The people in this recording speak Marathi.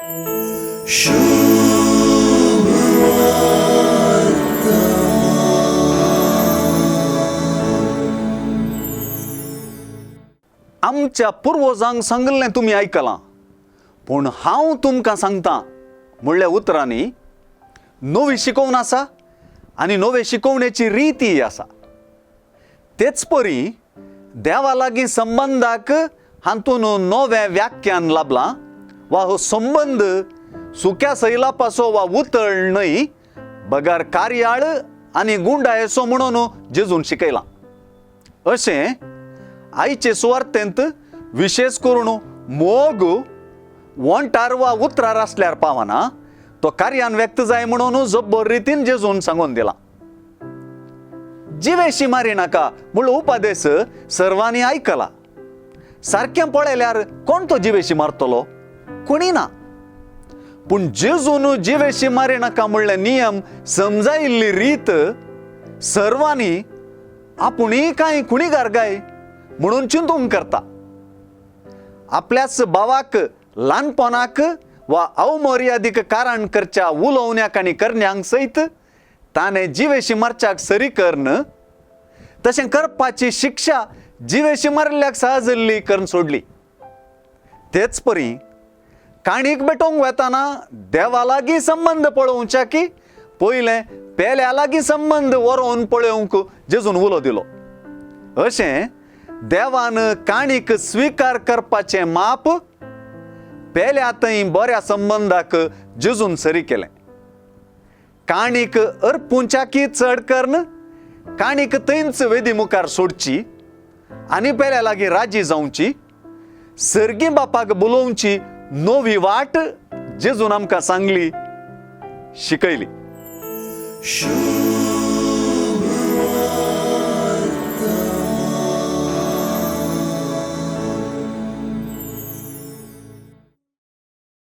आमच्या पूर्वजांक सांगलें तुम्ही आयकलां, पूण हांव तुमकां सांगतां म्हणल्या उतरांनी नवी शिकवण आसा आनी नवे शिकवणेची रीती आसा. तेच परी देवा लागीं संबंदाक हातून नवें व्याख्यान लाभलां, वा हो संबंद सुक्या सैलापाचो वा उतळ न्हय, बगार कार्याळ आनी गुंडायेचो म्हणून जेजून शिकयलां. अशें आयचे सुवार्तेंत विशेष करून मोग वंटार वा उतरार आसल्यार पावना, तो कार्यान व्यक्त जाय म्हणून जब्बर रितीन जेजून सांगून दिला. जिवेशी मारी नाका म्हणून उपादेश सर्वांनी आयकला. सारकें पळयल्यार कोण तो जिवेशी मारतलो? कोणी ना. पूण जेजून जिवेशी मारी नाका म्हणले नियम समजायिल्ली रीत सर्वांनी आपुणूय काय कुणीगार गाय म्हणून चिंतूंक करता. आपल्याच भावाक ल्हानपणाक वा अवमर्यादीक कारण करच्या उलोवण्याक आनी करण्यांक सयत ताणें जिवेशी मारच्याक सरी करन, तशें करपाची शिक्षा जिवेशी मारल्याक साहजिल्ली करून सोडली. तेच परी काणीक भेटोवंक वेताना देवा लागीं संबंद पळोवच्या की पयलें पेल्या लागीं संबंद व्हरोवन पळोवंक जेजून उलो दिलो. अशें देवान काणीक स्विकार करपाचें माप पेल्या थंय बऱ्या संबंदाक जेजून सरी केलें. काणीक अर्पुंच्याकी चड करन काणीक थंयच वेदी मुखार सोडची आनी पेल्या लागीं राजी जावची, सर्गी बापाक बोलोवची नवी वाट जेजून आमकां सांगली, शिकयली.